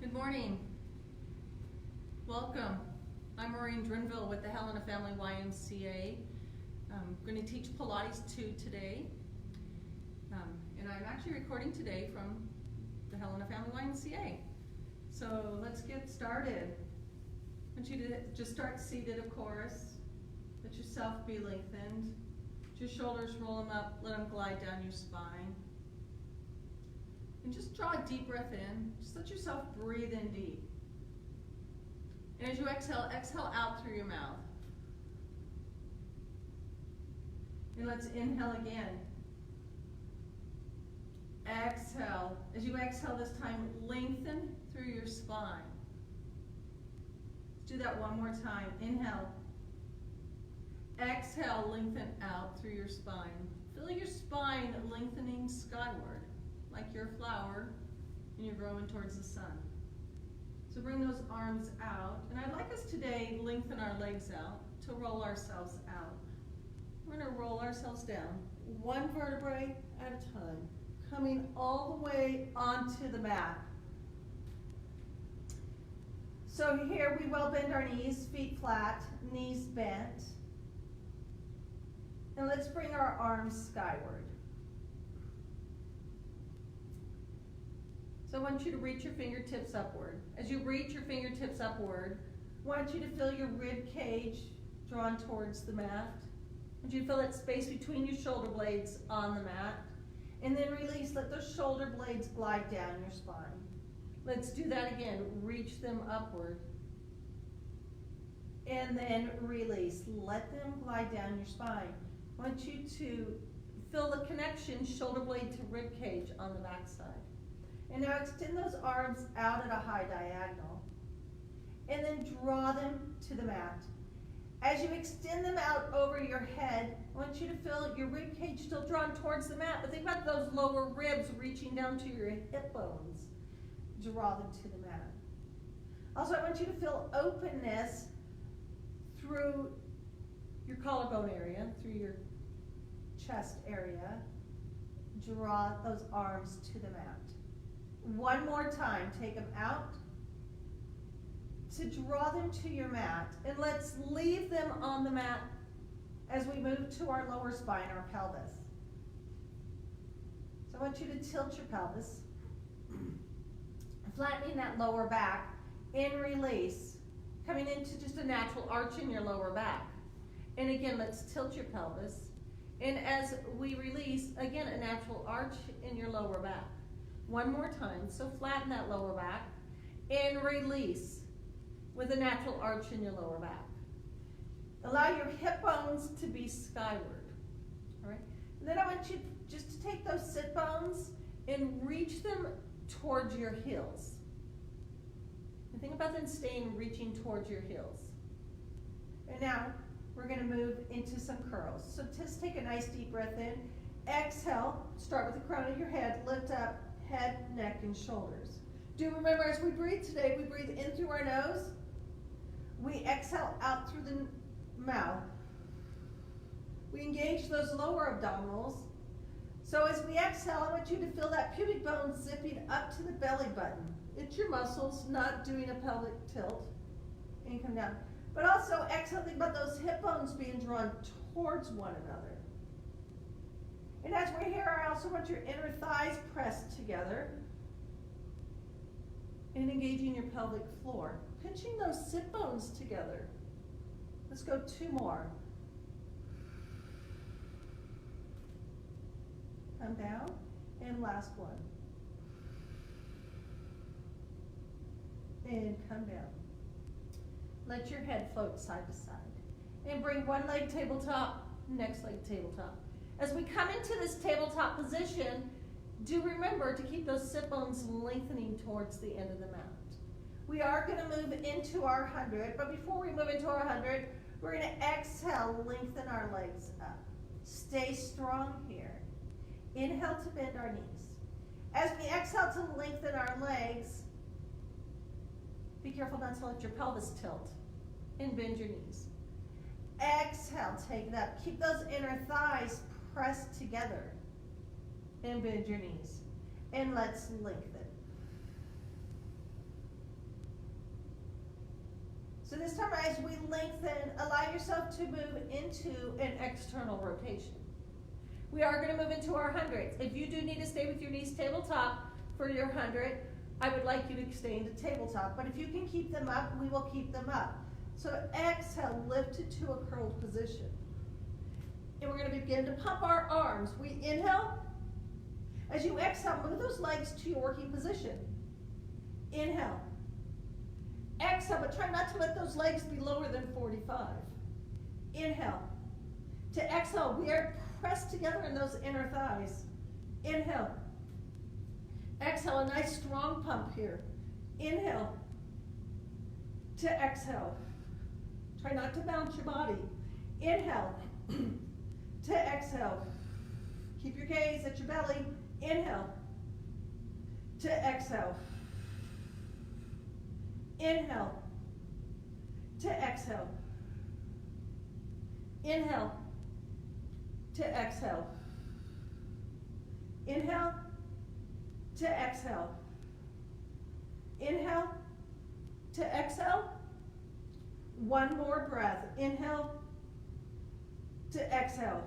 Good morning. Welcome. I'm Maureen Drinville with the Helena Family YMCA. I'm going to teach Pilates II today. And I'm actually recording today from the Helena Family YMCA. So let's get started. I want you to just start seated, of course. Let yourself be lengthened. Let your shoulders, roll them up, let them glide down your spine. And just draw a deep breath in. Just let yourself breathe in deep. And as you exhale, exhale out through your mouth. And let's inhale again. Exhale. As you exhale this time, lengthen through your spine. Let's do that one more time. Inhale. Exhale, lengthen out through your spine. Feel your spine lengthening skyward, like you're a flower and you're growing towards the sun. So bring those arms out. And I'd like us today lengthen our legs out to roll ourselves out. We're going to roll ourselves down, one vertebrae at a time, coming all the way onto the mat. So here we will bend our knees, feet flat, knees bent. And let's bring our arms skyward. So I want you to reach your fingertips upward. As you reach your fingertips upward, I want you to feel your rib cage drawn towards the mat. I want you to feel that space between your shoulder blades on the mat. And then release, let those shoulder blades glide down your spine. Let's do that again. Reach them upward. And then release. Let them glide down your spine. I want you to feel the connection shoulder blade to rib cage on the back side. And now extend those arms out at a high diagonal. And then draw them to the mat. As you extend them out over your head, I want you to feel your rib cage still drawn towards the mat, but think about those lower ribs reaching down to your hip bones. Draw them to the mat. Also, I want you to feel openness through your collarbone area, through your chest area. Draw those arms to the mat. One more time, take them out to draw them to your mat, and let's leave them on the mat as we move to our lower spine, our pelvis. So I want you to tilt your pelvis, flattening that lower back, and release, coming into just a natural arch in your lower back. And again, let's tilt your pelvis, and as we release, again, a natural arch in your lower back. One more time, so flatten that lower back, and release with a natural arch in your lower back. Allow your hip bones to be skyward, all right? And then I want you just to take those sit bones and reach them towards your heels. And think about them reaching towards your heels. And now we're gonna move into some curls. So just take a nice deep breath in. Exhale, start with the crown of your head, lift up, head, neck, and shoulders. Do remember, as we breathe today, we breathe in through our nose. We exhale out through the mouth. We engage those lower abdominals. So as we exhale, I want you to feel that pubic bone zipping up to the belly button. It's your muscles, not doing a pelvic tilt. And come down. But also exhale, think about those hip bones being drawn towards one another. And as we're here, I also want your inner thighs pressed together and engaging your pelvic floor. Pinching those sit bones together. Let's go two more. Come down, and last one. And come down. Let your head float side to side. And bring one leg tabletop, next leg tabletop. As we come into this tabletop position, do remember to keep those sit bones lengthening towards the end of the mat. We are going to move into our 100, but before we move into our 100, we're going to exhale, lengthen our legs up. Stay strong here. Inhale to bend our knees. As we exhale to lengthen our legs, be careful not to let your pelvis tilt and bend your knees. Exhale, take it up. Keep those inner thighs pressed together and bend your knees. And let's lengthen. So this time as we lengthen, allow yourself to move into an external rotation. We are going to move into our hundreds. If you do need to stay with your knees tabletop for your 100, I would like you to stay into tabletop. But if you can keep them up, we will keep them up. So exhale, lift it to a curled position. And we're going to begin to pump our arms. We inhale. As you exhale, move those legs to your working position. Inhale. Exhale, but try not to let those legs be lower than 45. Inhale. To exhale, we are pressed together in those inner thighs. Inhale. Exhale, a nice strong pump here. Inhale. To exhale. Try not to bounce your body. Inhale. To exhale. Keep your gaze at your belly. Inhale. To exhale. Inhale. To exhale. Inhale. To exhale. Inhale. To exhale. Inhale. To exhale. One more breath. Inhale. To exhale.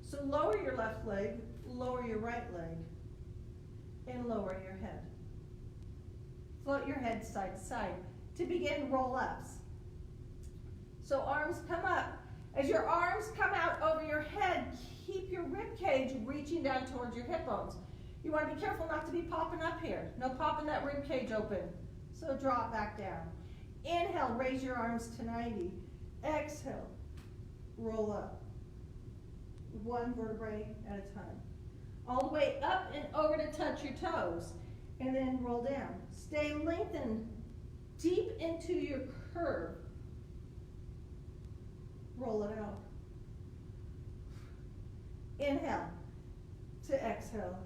So lower your left leg, lower your right leg, and lower your head. Float your head side to side. To begin, roll-ups. So arms come up. As your arms come out over your head, keep your rib cage reaching down towards your hip bones. You want to be careful not to be popping up here. No popping that rib cage open. So drop back down. Inhale, raise your arms to 90. Exhale, roll up. One vertebrae at a time. All the way up and over to touch your toes. And then roll down. Stay lengthened deep into your curve. Roll it out. Inhale to exhale.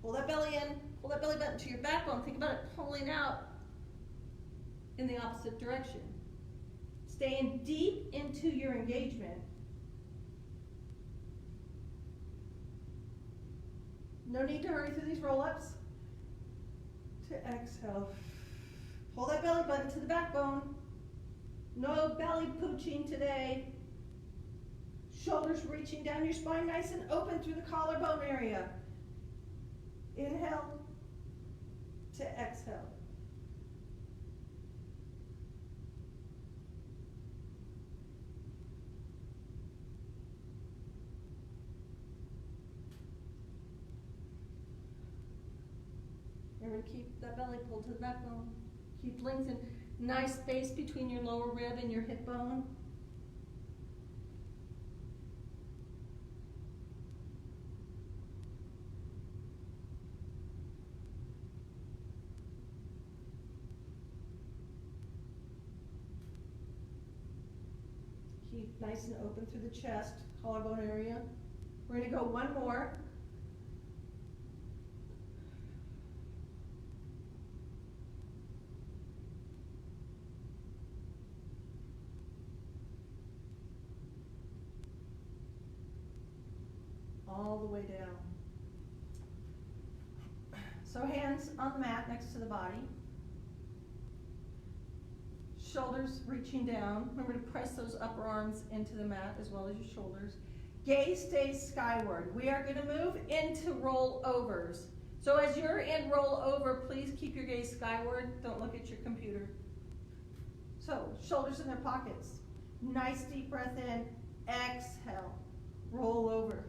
Pull that belly in, pull that belly button to your backbone. Think about it pulling out in the opposite direction. Staying deep into your engagement. No need to hurry through these roll-ups. To exhale. Pull that belly button to the backbone. No belly pooching today. Shoulders reaching down your spine nice and open through the collarbone area. Inhale to exhale. Remember to keep that belly pulled to the backbone. Keep lengthened. Nice space between your lower rib and your hip bone. Keep nice and open through the chest, collarbone area. We're going to go one more. All the way down. So hands on the mat next to the body. Shoulders reaching down. Remember to press those upper arms into the mat as well as your shoulders. Gaze stays skyward. We are going to move into rollovers. So as you're in rollover, please keep your gaze skyward. Don't look at your computer. So shoulders in their pockets. Nice deep breath in. Exhale. Roll over.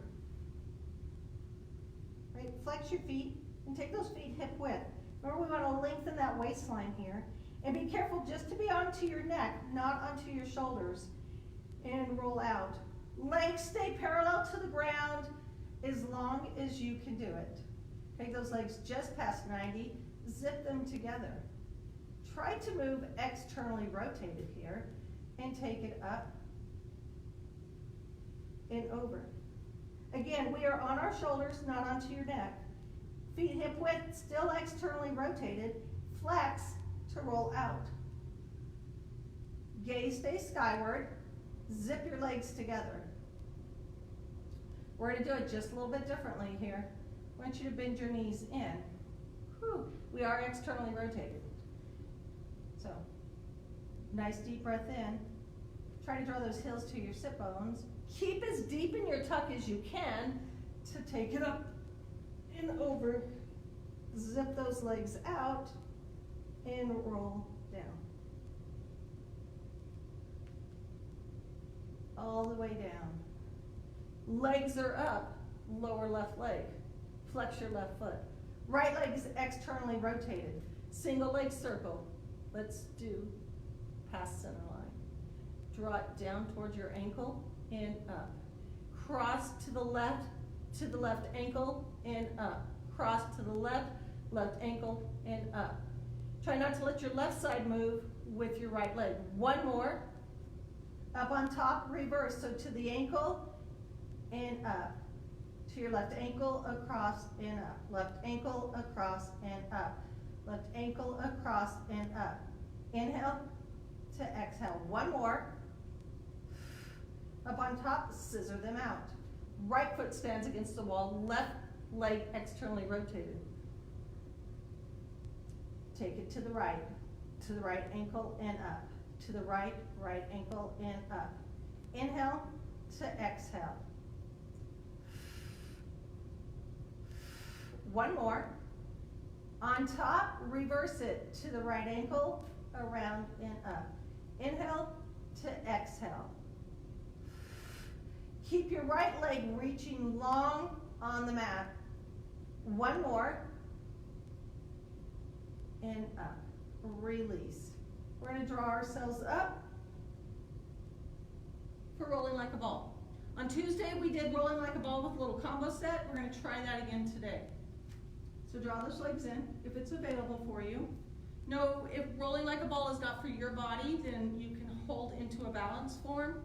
Right? Flex your feet and take those feet hip width. Remember, we want to lengthen that waistline here. And be careful just to be onto your neck, not onto your shoulders. And roll out. Legs stay parallel to the ground as long as you can do it. Take those legs just past 90. Zip them together. Try to move externally rotated here and take it up and over. Again, we are on our shoulders, not onto your neck. Feet hip width, still externally rotated. Flex to roll out. Gaze stays skyward. Zip your legs together. We're going to do it just a little bit differently here. I want you to bend your knees in. Whew. We are externally rotated. So, Nice deep breath in. Try to draw those heels to your sit bones. Keep as deep in your tuck as you can to take it up and over. Zip those legs out and roll down. All the way down. Legs are up, lower left leg. Flex your left foot. Right leg is externally rotated. Single leg circle. Let's do past center line. Draw it down towards your ankle and up. Cross to the left ankle and up. Cross to the left ankle and up. Try not to let your left side move with your right leg. One more. Up on top, reverse. So to the ankle and up. To your left ankle, across and up. Left ankle, across and up. Left ankle, across and up. Inhale to exhale. One more. Up on top, scissor them out. Right foot stands against the wall, left leg externally rotated. Take it to the right ankle and up. To the right ankle and up. Inhale to exhale. One more. On top, reverse it to the right ankle, around and up. Inhale to exhale. Keep your right leg reaching long on the mat. One more. And up. Release. We're going to draw ourselves up for rolling like a ball. On Tuesday, we did rolling like a ball with a little combo set. We're going to try that again today. So draw those legs in if it's available for you. No, if rolling like a ball is not for your body, then you can hold into a balance form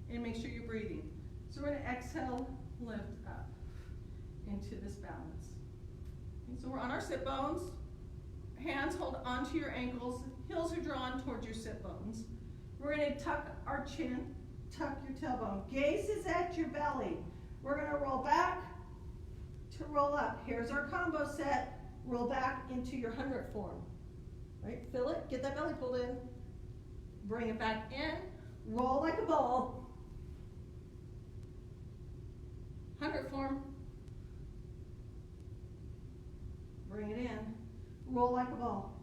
and make sure you're breathing. So we're going to exhale, lift up into this balance. Okay, so we're on our sit bones. Hands hold onto your ankles. Heels are drawn towards your sit bones. We're going to tuck our chin, tuck your tailbone. Gaze is at your belly. We're going to roll back to roll up. Here's our combo set. Roll back into your 100 form. Right? Feel it. Get that belly pulled in. Bring it back in. Roll like a ball. 100 form. Bring it in. Roll like a ball.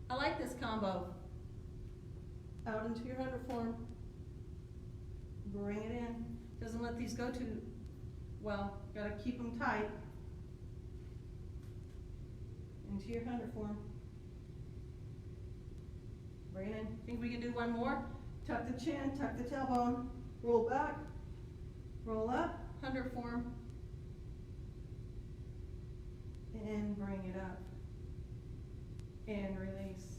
I like this combo. Out into your 100 form. Bring it in. Doesn't let these go too well. Got to keep them tight. Into your 100 form. Bring it in. Think we can do one more? Tuck the chin, tuck the tailbone. Roll back. Roll up. 100 form. And bring it up. And release.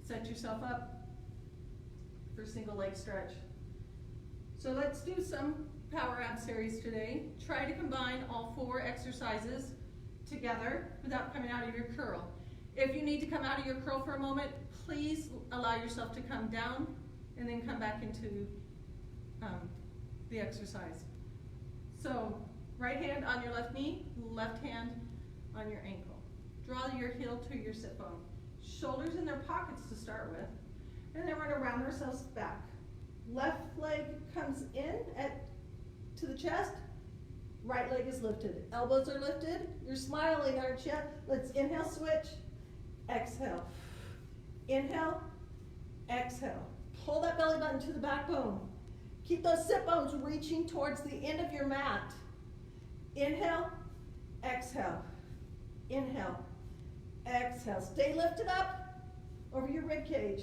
Set yourself up for single leg stretch. So let's do some power ab series today. Try to combine all 4 exercises together without coming out of your curl. If you need to come out of your curl for a moment, please allow yourself to come down and then come back into the exercise. So right hand on your left knee, left hand on your ankle. Draw your heel to your sit bone. Shoulders in their pockets to start with. And then we're going to round ourselves back. Left leg comes in to the chest. Right leg is lifted. Elbows are lifted. You're smiling, aren't you? Let's inhale, switch. Exhale. Inhale. Exhale. Pull that belly button to the backbone. Keep those sit bones reaching towards the end of your mat. Inhale. Exhale. Inhale. Exhale. Stay lifted up over your rib cage.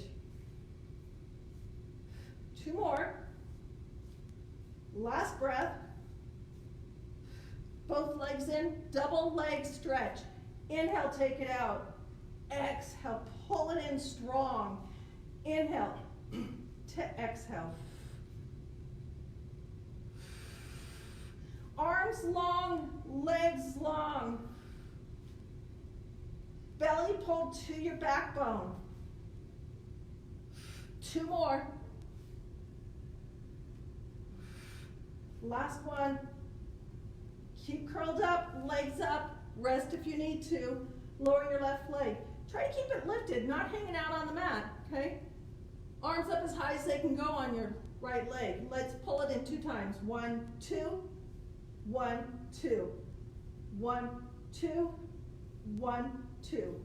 2 more. Last breath. Both legs in. Double leg stretch. Inhale, take it out. Exhale, pull it in strong. Inhale to exhale. Arms long, legs long. Belly pulled to your backbone. 2 more. Last one. Keep curled up, legs up. Rest if you need to. Lower your left leg. Try to keep it lifted, not hanging out on the mat, okay? Arms up as high as they can go on your right leg. Let's pull it in 2 times. 1, 2, 1, 2. 1, 2, 1, 2.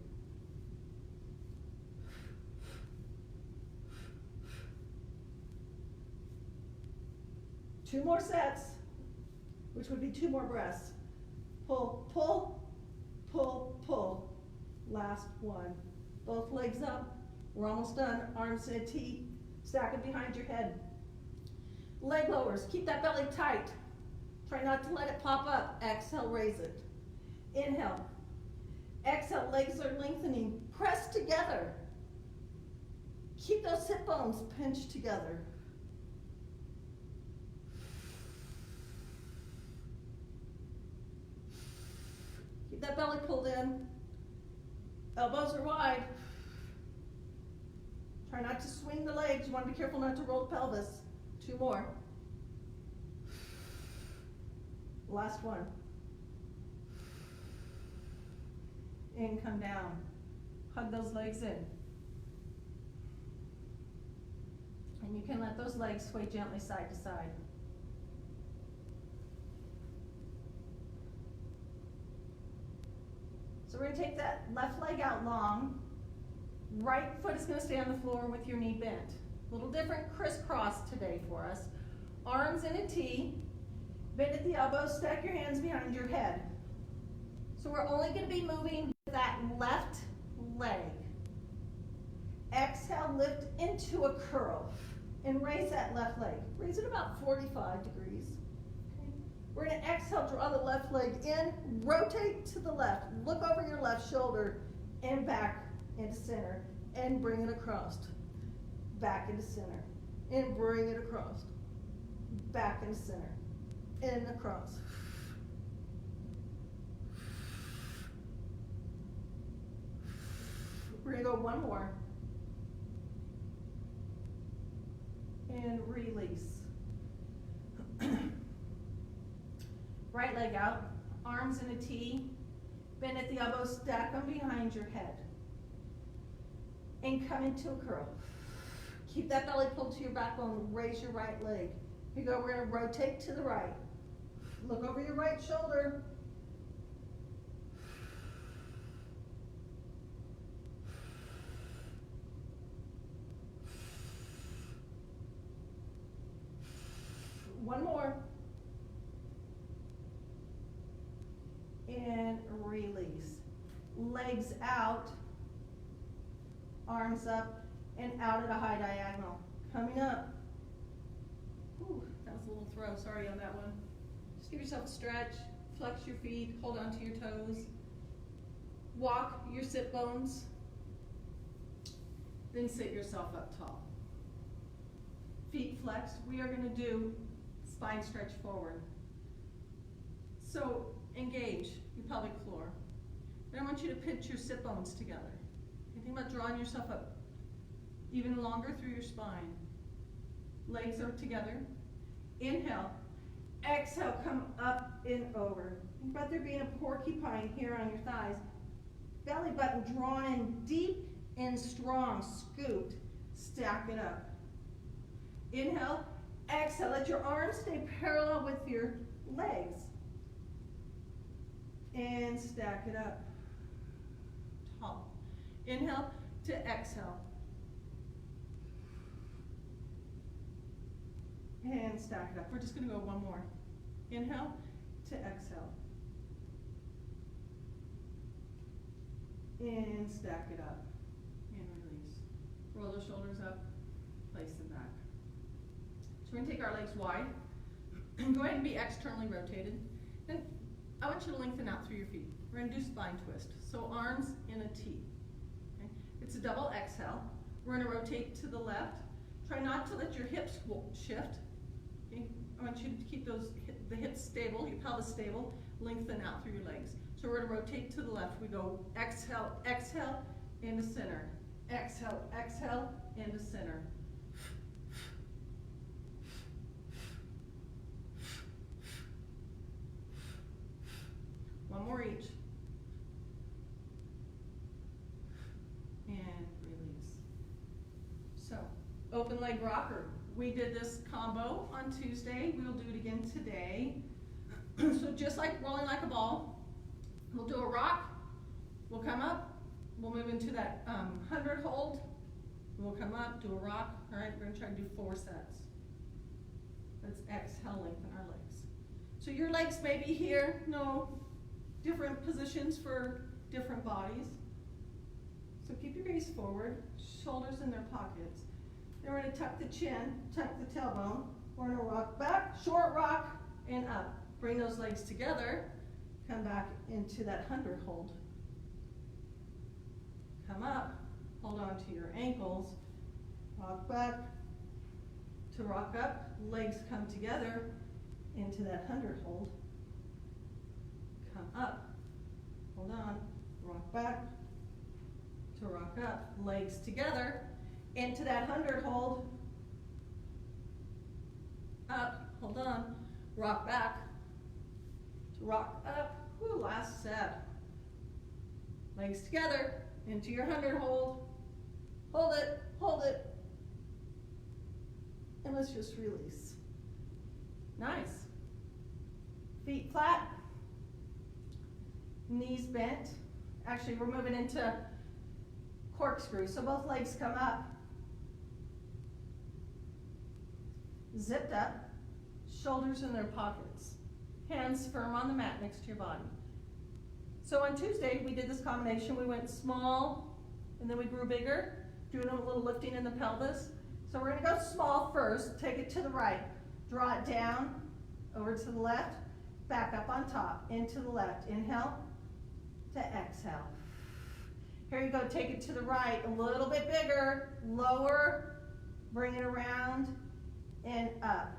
Two more sets, which would be 2 more breaths. Pull, pull, pull, pull. Last one. Both legs up. We're almost done. Arms in a T. Stack it behind your head. Leg lowers. Keep that belly tight. Try not to let it pop up. Exhale, raise it. Inhale. Exhale, legs are lengthening. Press together. Keep those hip bones pinched together. Keep that belly pulled in. Elbows are wide. Try not to swing the legs. You want to be careful not to roll the pelvis. 2 more. Last one. And come down. Hug those legs in. And you can let those legs sway gently side to side. So we're going to take that left leg out long. Right foot is going to stay on the floor with your knee bent. A little different crisscross today for us. Arms in a T. Bend at the elbows. Stack your hands behind your head. So we're only going to be moving that left leg. Exhale, lift into a curl. And raise that left leg. Raise it about 45 degrees. We're going to exhale, draw the left leg in, rotate to the left, look over your left shoulder, and back into center, and bring it across. Back into center, and bring it across. Back into center, and across. We're going to go 1 more. And release. Right leg out, arms in a T, bend at the elbows, stack them behind your head. And come into a curl. Keep that belly pulled to your backbone, raise your right leg. Here you go, we're going to rotate to the right. Look over your right shoulder. One more. And release. Legs out, arms up, and out at a high diagonal. Coming up. Ooh, that was a little throw, sorry on that one. Just give yourself a stretch, flex your feet, hold on to your toes. Walk your sit bones, then sit yourself up tall. Feet flexed, we are going to do spine stretch forward. So engage your pelvic floor. Then I want you to pinch your sit bones together. You think about drawing yourself up even longer through your spine. Legs are together. Inhale. Exhale, come up and over. Think about there being a porcupine here on your thighs. Belly button drawn in deep and strong. Scoot. Stack it up. Inhale. Exhale. Let your arms stay parallel with your legs. And stack it up. Tall. Inhale to exhale. And stack it up. We're just going to go 1 more. Inhale to exhale. And stack it up. And release. Roll the shoulders up. Place them back. So we're going to take our legs wide. Go ahead and be externally rotated. And I want you to lengthen out through your feet. We're going to do spine twist. So arms in a T. Okay? It's a double exhale. We're going to rotate to the left. Try not to let your hips shift. Okay? I want you to keep the hips stable, your pelvis stable. Lengthen out through your legs. So we're going to rotate to the left. We go exhale, exhale, into center. Exhale, exhale, into center. One more each. open leg rocker. We did this combo on Tuesday. We'll do it again today. So just like rolling like a ball, we'll do a rock, we'll come up, we'll move into that 100 hold, we'll come up, do a rock. All right, we're gonna try to do 4 sets. Let's exhale, lengthen our legs. So your legs may be here, no, different positions for different bodies. So keep your gaze forward, shoulders in their pockets. Then we're gonna tuck the chin, tuck the tailbone. We're gonna rock back, short rock, and up. Bring those legs together, come back into that 100 hold. Come up, hold on to your ankles, rock back to rock up, legs come together into that 100 hold. Come up, hold on, rock back to rock up, legs together into that 100 hold. Up, hold on, rock back to rock up. Woo, last set. Legs together into your 100 hold. Hold it, and let's just release. Nice. Feet flat, knees bent. Actually, we're moving into corkscrew, so both legs come up, zipped up, shoulders in their pockets, hands firm on the mat next to your body. So on Tuesday, we did this combination. We went small, and then we grew bigger, doing a little lifting in the pelvis. So we're gonna go small first, take it to the right, draw it down, over to the left, back up on top, into the left, inhale to exhale. Here you go, take it to the right, a little bit bigger, lower, bring it around, and up.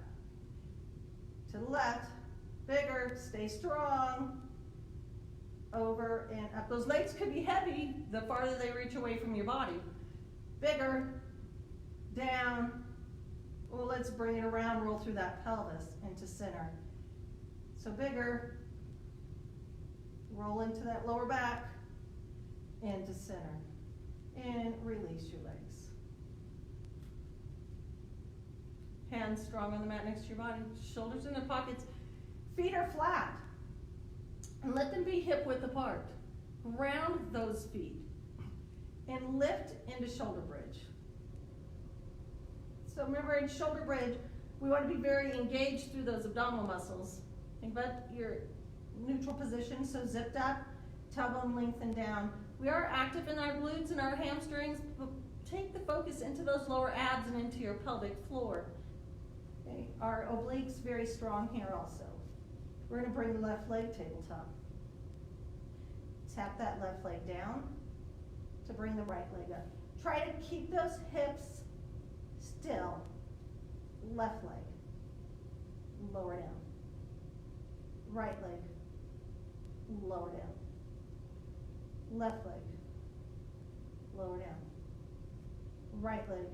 To the left, bigger, stay strong, over and up. Those legs could be heavy the farther they reach away from your body. Bigger, down. Well, let's bring it around, roll through that pelvis into center. So bigger, roll into that lower back, into center, and release your legs. Hands strong on the mat next to your body, shoulders in their pockets, feet are flat, and let them be hip width apart. Round those feet, and lift into shoulder bridge. So remember, in shoulder bridge, we want to be very engaged through those abdominal muscles. Think about your neutral position, so zipped up, tailbone lengthened down. We are active in our glutes and our hamstrings, but take the focus into those lower abs and into your pelvic floor. Okay. Our obliques very strong here also. We're going to bring the left leg tabletop. Tap that left leg down to bring the right leg up. Try to keep those hips still. Left leg, lower down. Right leg, lower down. Left leg, lower down. Right leg,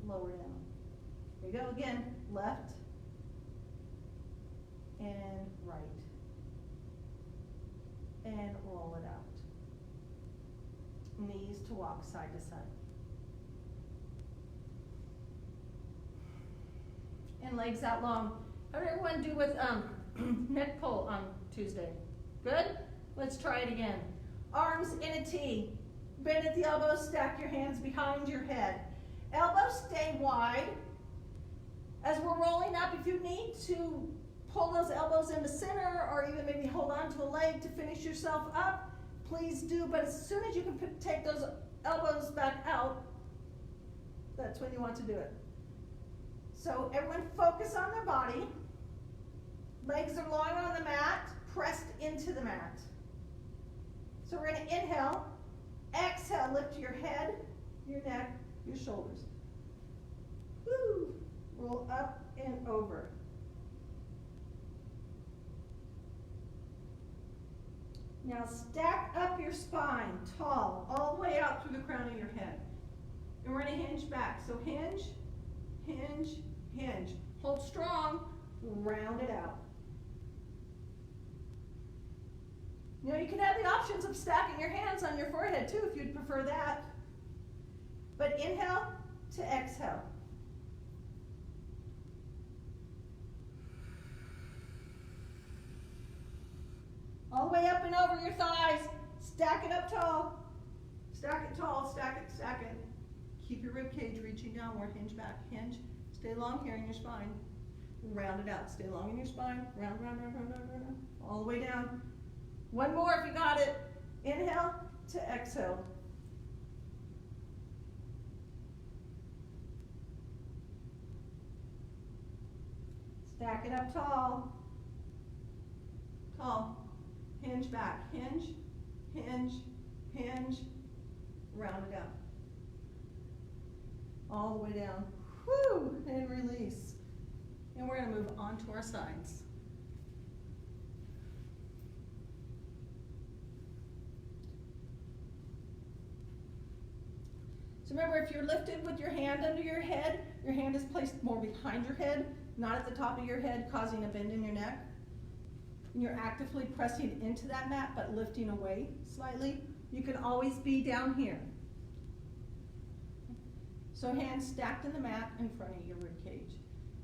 lower down. Here you go again, left and right. And roll it out. Knees to walk side to side. And legs out long. How did everyone do with neck pull on Tuesday? Good? Let's try it again. Arms in a T. Bend at the elbows, stack your hands behind your head. Elbows stay wide. As we're rolling up, if you need to pull those elbows into center or even maybe hold on to a leg to finish yourself up, please do. But as soon as you can take those elbows back out, that's when you want to do it. So everyone focus on their body. Legs are long on the mat, pressed into the mat. So we're going to inhale, exhale, lift your head, your neck, your shoulders. Woo. Roll up and over. Now stack up your spine, tall, all the way out through the crown of your head. And we're going to hinge back. So hinge, hinge, hinge. Hold strong, round it out. You know, you can have the options of stacking your hands on your forehead too if you'd prefer that. But inhale, to exhale. All the way up and over your thighs. Stack it up tall. Stack it tall, stack it, stack it. Keep your rib cage reaching downward, hinge back, hinge. Stay long here in your spine. Round it out, stay long in your spine. Round, round, round, round, round, round, round. All the way down. One more if you got it. Inhale to exhale. Stack it up tall. Tall. Hinge back, hinge, hinge, hinge. Round it out. All the way down. Whew, and release. And we're going to move on to our sides. So remember, if you're lifted with your hand under your head, your hand is placed more behind your head, not at the top of your head, causing a bend in your neck. And you're actively pressing into that mat, but lifting away slightly. You can always be down here. So hands stacked in the mat in front of your rib cage.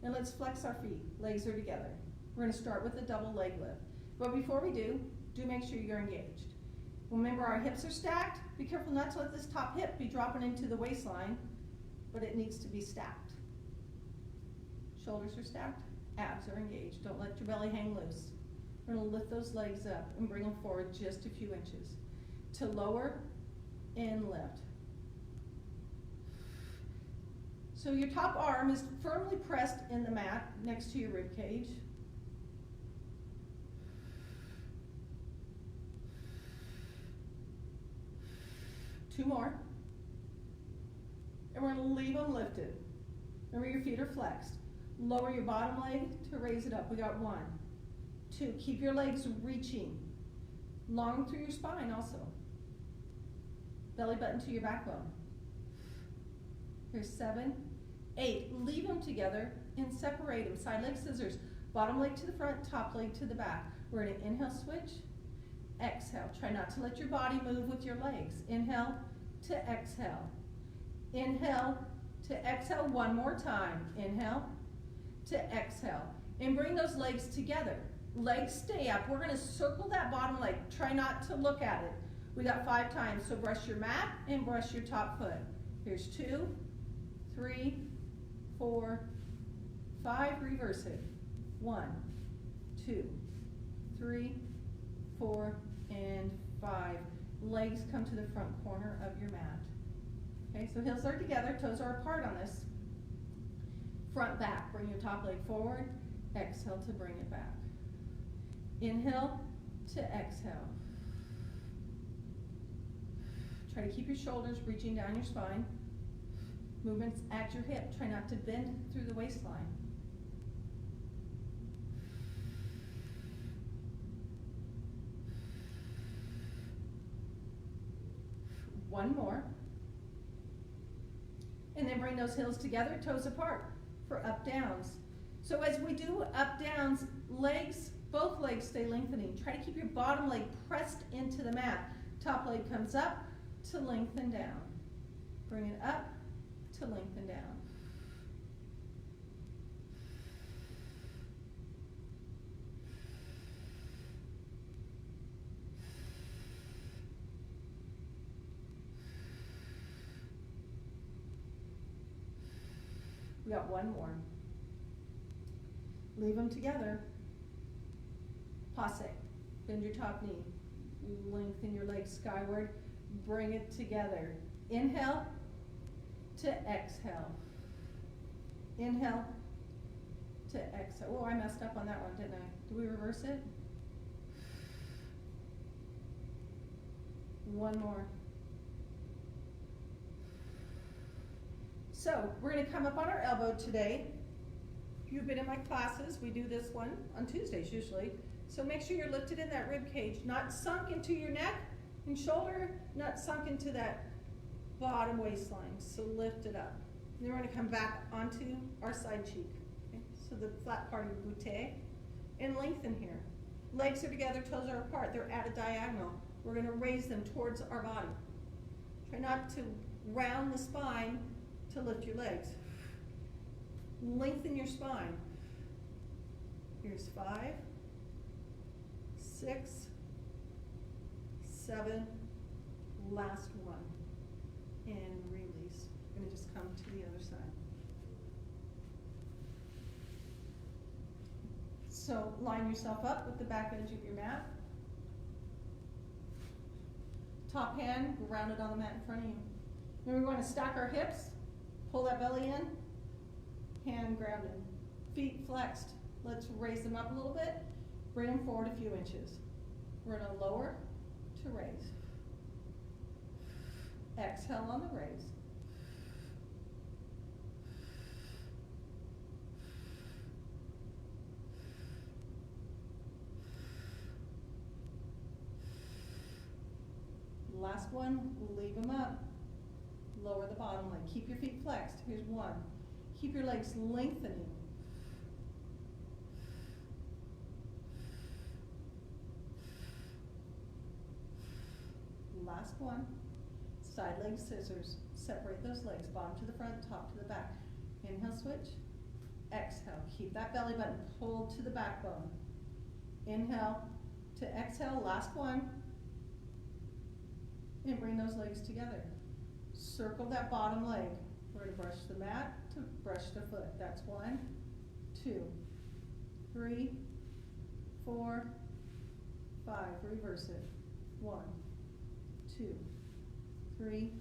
And let's flex our feet. Legs are together. We're going to start with a double leg lift. But before we do make sure you're engaged. Remember, our hips are stacked. Be careful not to let this top hip be dropping into the waistline, but it needs to be stacked. Shoulders are stacked. Abs are engaged. Don't let your belly hang loose. We're going to lift those legs up and bring them forward just a few inches. To lower and lift. So your top arm is firmly pressed in the mat next to your rib cage. Two more. And we're going to leave them lifted. Remember, your feet are flexed. Lower your bottom leg to raise it up. We got 1, 2. Keep your legs reaching. Long through your spine also. Belly button to your backbone. Here's 7, 8. Leave them together and separate them. Side leg scissors. Bottom leg to the front, top leg to the back. We're going to inhale, switch. Exhale. Try not to let your body move with your legs. Inhale to exhale. Inhale to exhale one more time. Inhale to exhale. And bring those legs together. Legs stay up. We're going to circle that bottom leg. Try not to look at it. We got 5 times, so brush your mat and brush your top foot. Here's 2, 3, 4, 5. Reverse it. 1, 2, 3, 4, and 5. Legs come to the front corner of your mat. Okay, so heels are together, toes are apart on this. Front back, bring your top leg forward. Exhale to bring it back. Inhale to exhale. Try to keep your shoulders reaching down your spine. Movements at your hip. Try not to bend through the waistline. One more. And then bring those heels together, toes apart for up downs. So as we do up downs, legs, both legs stay lengthening. Try to keep your bottom leg pressed into the mat. Top leg comes up to lengthen down. Bring it up to lengthen down. We got 1 more. Leave them together. Passe. Bend your top knee. Lengthen your legs skyward. Bring it together. Inhale to exhale. Inhale to exhale. Oh, I messed up on that one, didn't I? Do we reverse it? 1 more. So we're going to come up on our elbow today. If you've been in my classes, we do this one on Tuesdays usually. So make sure you're lifted in that rib cage, not sunk into your neck and shoulder, not sunk into that bottom waistline. So lift it up. Then we're going to come back onto our side cheek. Okay? So the flat part of your butte, and lengthen here. Legs are together, toes are apart. They're at a diagonal. We're going to raise them towards our body. Try not to round the spine to lift your legs. Lengthen your spine. Here's 5, 6, 7, last one, and release. We're going to just come to the other side. So line yourself up with the back edge of your mat. Top hand grounded on the mat in front of you. Then we're going to stack our hips, pull that belly in, hand grounded, feet flexed. Let's raise them up a little bit, bring them forward a few inches. We're going to lower to raise. Exhale on the raise. Last one, leave them up. Lower the bottom leg. Keep your feet flexed. Here's one. Keep your legs lengthening. Last one. Side leg scissors. Separate those legs, bottom to the front, top to the back. Inhale, switch. Exhale. Keep that belly button pulled to the backbone. Inhale to exhale. Last one. And bring those legs together. Circle that bottom leg. We're going to brush the mat to brush the foot. That's 1, 2, 3, 4, 5. Reverse it. 1, 2, 3,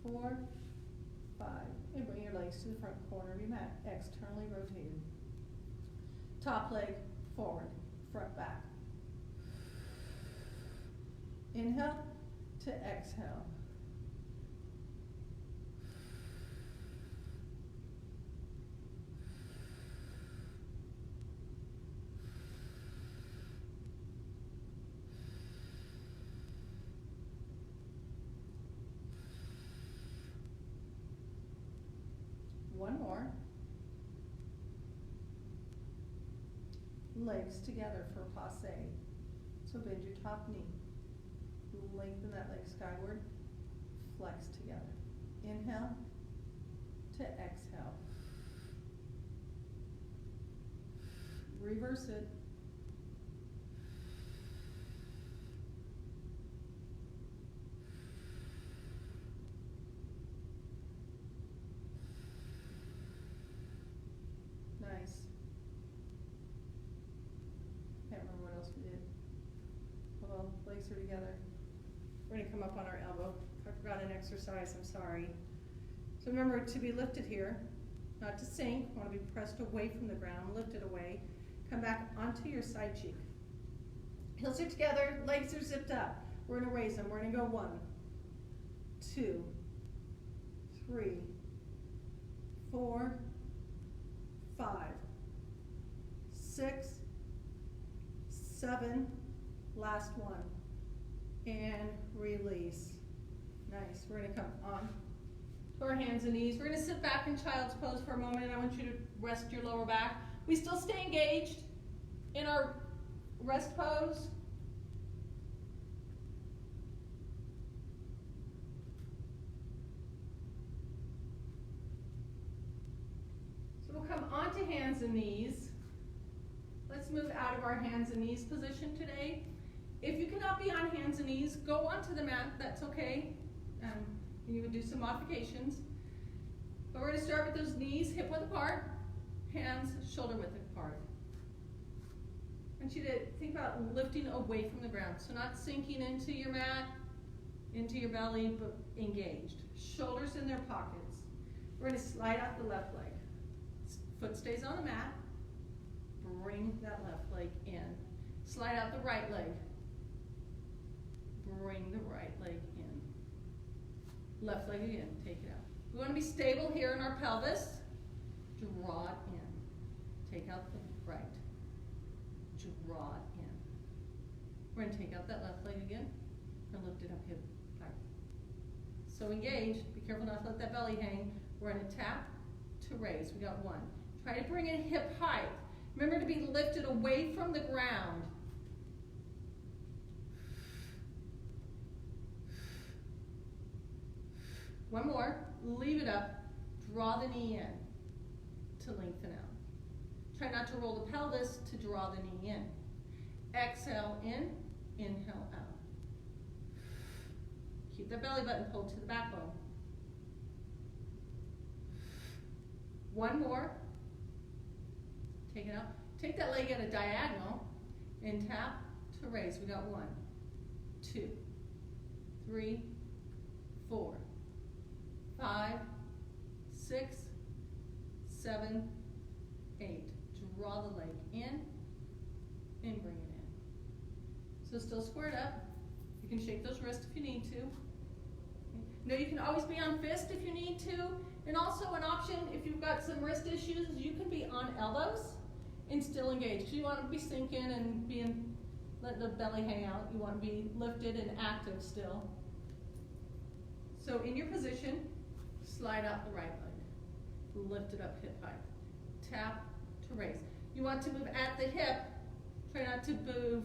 4, 5. And bring your legs to the front corner of your mat. Externally rotated. Top leg forward, front back. Inhale to exhale. One more. Legs together for passe. So bend your top knee. Lengthen that leg skyward. Flex together. Inhale to exhale. Reverse it. Nice. Can't remember what else we did. Well, legs are together. We're going to come up on our elbow. If I forgot an exercise, I'm sorry. So remember to be lifted here, not to sink. Want to be pressed away from the ground, lifted away. Come back onto your side cheek. Heels are together, legs are zipped up. We're going to raise them. We're going to go 1, 2, 3, 4, 5, 6, 7, last one. And release. Nice. We're going to come on to our hands and knees. We're going to sit back in child's pose for a moment, and I want you to rest your lower back. We still stay engaged in our rest pose. So we'll come onto hands and knees. Let's move out of our hands and knees position today. If you cannot be on hands and knees, go onto the mat, that's okay. You would do some modifications. But we're going to start with those knees hip width apart, hands shoulder width apart. I want you to think about lifting away from the ground. So not sinking into your mat, into your belly, but engaged. Shoulders in their pockets. We're going to slide out the left leg. Foot stays on the mat. Bring that left leg in. Slide out the right leg. Bring the right leg in. Left leg again, take it out. We want to be stable here in our pelvis. Draw it in. Take out the right. Draw it in. We're going to take out that left leg again and lift it up hip high. So engage. Be careful not to let that belly hang. We're going to tap to raise. We got 1. Try to bring it hip height. Remember to be lifted away from the ground. One more. Leave it up. Draw the knee in to lengthen out. Try not to roll the pelvis to draw the knee in. Exhale in, inhale out. Keep the belly button pulled to the backbone. One more. Take it out. Take that leg at a diagonal and tap to raise. We got 1, 2, 3, 4, 5, 6, 7, 8. Draw the leg in and bring it in. So still squared up. You can shake those wrists if you need to. Now you can always be on fist if you need to. And also an option, if you've got some wrist issues, you can be on elbows and still engage. Because you want to be sinking and letting the belly hang out. You want to be lifted and active still. So in your position, slide out the right leg. Lift it up hip height. Tap to raise. You want to move at the hip. Try not to move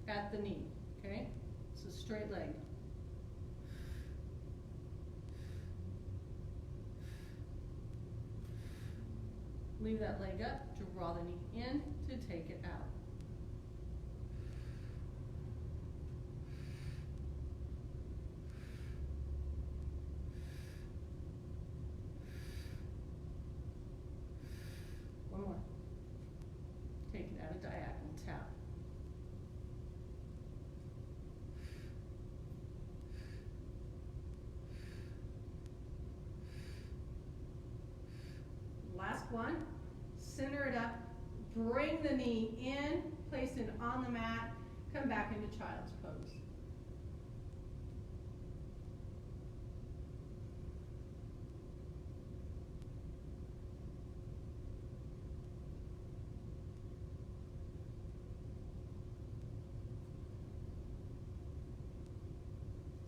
at the knee. Okay? So straight leg. Leave that leg up, draw the knee in to take it out. One more. Take it out of diagonal, tap. Last one. Center it up, bring the knee in, place it on the mat, come back into child's pose.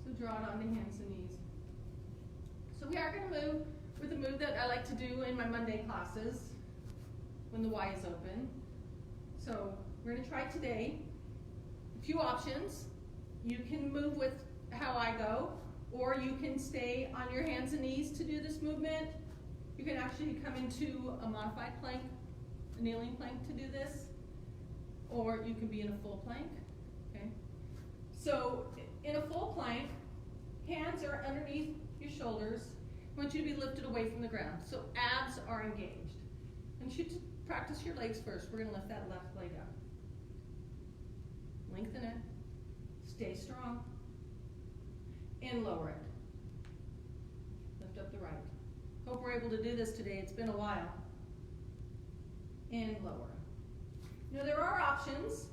So draw it onto hands and knees. So we are going to move with a move that I like to do in my Monday classes when the Y is open. So we're going to try today a few options. You can move with how I go, or you can stay on your hands and knees to do this movement. You can actually come into a modified plank, a kneeling plank to do this, or you can be in a full plank. Okay. So in a full plank, hands are underneath your shoulders. I want you to be lifted away from the ground. So abs are engaged. I want you to practice your legs first. We're going to lift that left leg up. Lengthen it. Stay strong. And lower it. Lift up the right. Hope we're able to do this today. It's been a while. And lower. You know, there are options.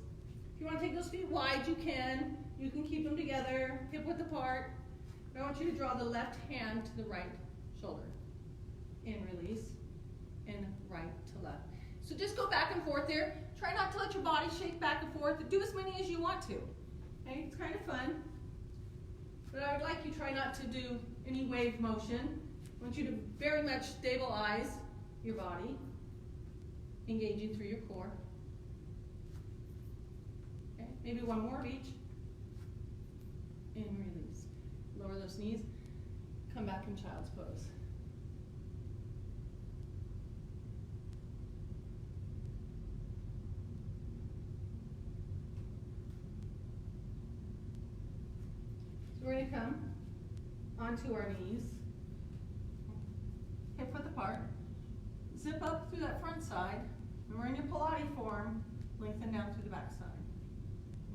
If you want to take those feet wide, you can. You can keep them together, hip width apart. But I want you to draw the left hand to the right shoulder. And release. And right to left. So just go back and forth there. Try not to let your body shake back and forth. Do as many as you want to. Okay, it's kind of fun. But I would like you to try not to do any wave motion. I want you to very much stabilize your body, engaging through your core. Okay, maybe one more of each. And release. Lower those knees. Come back in child's pose. So we're going to come onto our knees, hip width apart, zip up through that front side, and we're in your Pilates form, lengthen down through the back side.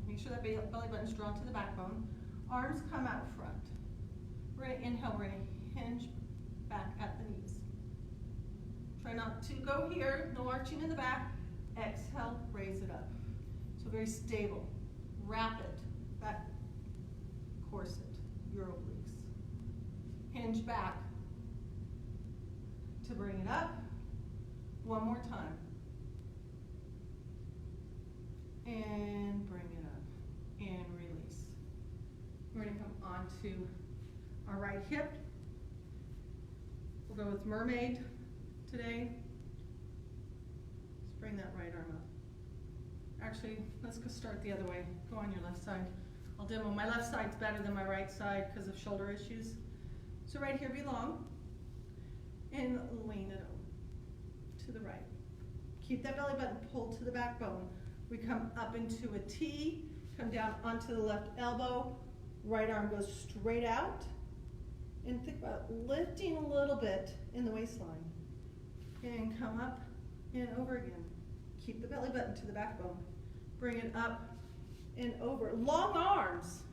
Make sure that belly button's drawn to the backbone. Arms come out front. We're going to inhale, we're going to hinge back at the knees. Try not to go here, no arching in the back. Exhale, raise it up. So very stable, rapid, that corset, your obliques. Hinge back to bring it up. One more time. And bring it up. And release. We're going to come onto our right hip. We'll go with mermaid today. Let's bring that right arm up. Actually, let's go start the other way. Go on your left side. I'll demo. My left side's better than my right side because of shoulder issues. So right here, be long. and lean it over to the right. Keep that belly button pulled to the backbone. We come up into a T, come down onto the left elbow, right arm goes straight out, and think about lifting a little bit in the waistline. And come up and over again. Keep the belly button to the backbone. Bring it up and over. Long arms.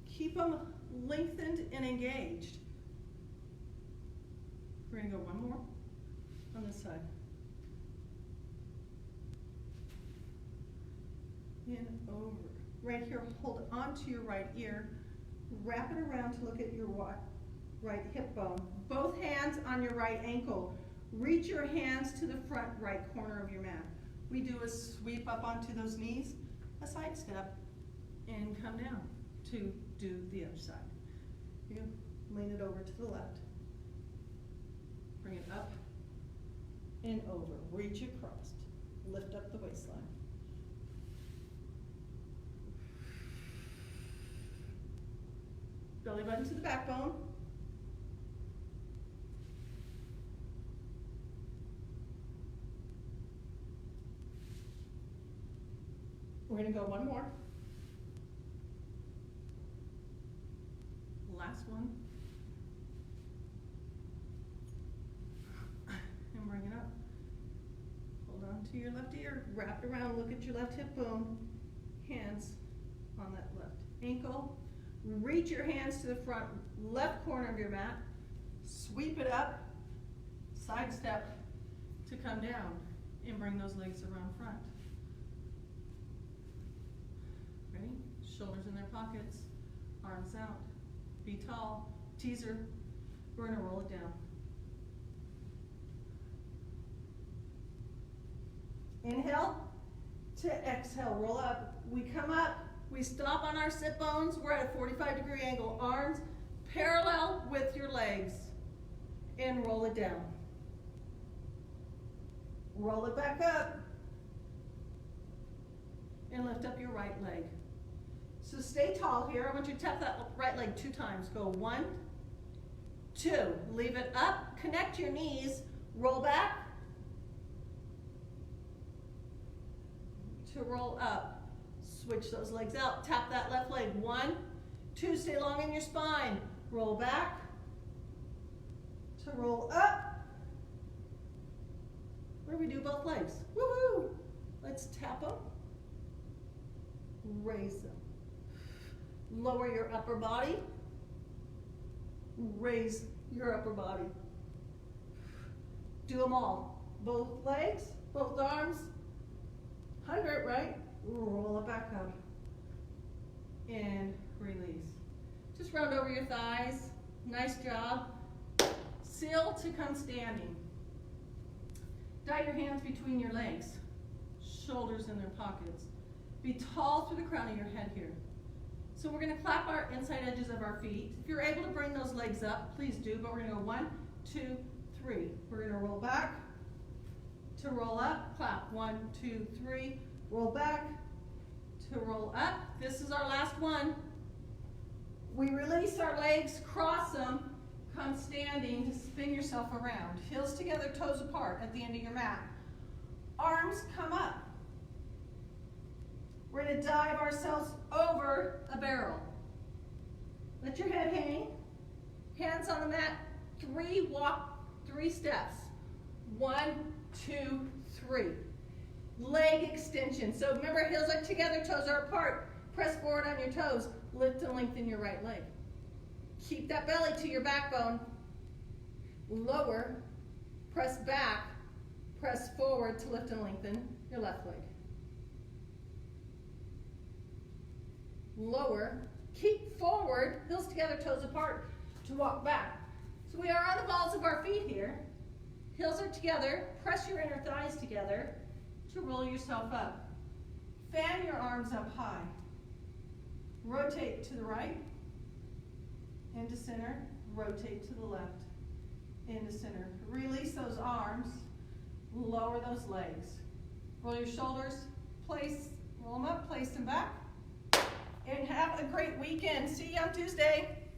Keep them lengthened and engaged. We're going to go one more on this side. And over. Right here, hold onto your right ear. Wrap it around to look at your right hip bone. Both hands on your right ankle. Reach your hands to the front right corner of your mat. We do a sweep up onto those knees, a side step, and come down to do the other side. You lean it over to the left. Bring it up and over. Reach across. Lift up the waistline. Belly button to the backbone. We're going to go one more. Last one. And bring it up. Hold on to your left ear. Wrap it around. Look at your left hip bone. Hands on that left ankle. Reach your hands to the front left corner of your mat. Sweep it up. Side step to come down. And bring those legs around front. Ready? Shoulders in their pockets. Arms out. Be tall. Teaser. We're going to roll it down. Inhale to exhale. Roll up. We come up. We stop on our sit bones. We're at a 45-degree angle. Arms parallel with your legs. And roll it down. Roll it back up. And lift up your right leg. So stay tall here. I want you to tap that right leg 2 times. Go 1, 2. Leave it up. Connect your knees. Roll back. To roll up. Switch those legs out. Tap that left leg. 1, 2. Stay long in your spine. Roll back. To roll up. Where do we do both legs? Woohoo! Let's tap them. Raise them. Lower your upper body. Raise your upper body. Do them all. Both legs, both arms. 100, right? Roll it back up. And release. Just round over your thighs. Nice job. Seal to come standing. Dot your hands between your legs. Shoulders in their pockets. Be tall through the crown of your head here. So we're going to clap our inside edges of our feet. If you're able to bring those legs up, please do. But we're going to go 1, 2, 3. We're going to roll back. To roll up. Clap. 1, 2, 3. Roll back. To roll up. This is our last one. We release our legs, cross them, come standing to spin yourself around. Heels together, toes apart at the end of your mat. Arms come up. We're going to dive ourselves over a barrel. Let your head hang. Hands on the mat. 3, walk 3 steps. 1, 2, 3. Leg extension. So remember, heels are together, toes are apart. Press forward on your toes. Lift and lengthen your right leg. Keep that belly to your backbone. Lower. Press back. Press forward to lift and lengthen your left leg. Lower. Keep forward. Heels together, toes apart to walk back. So we are on the balls of our feet here. Heels are together. Press your inner thighs together to roll yourself up. Fan your arms up high. Rotate to the right, into center, rotate to the left, into center. Release those arms, lower those legs. Roll your shoulders, roll them up, place them back, and have a great weekend. See you on Tuesday.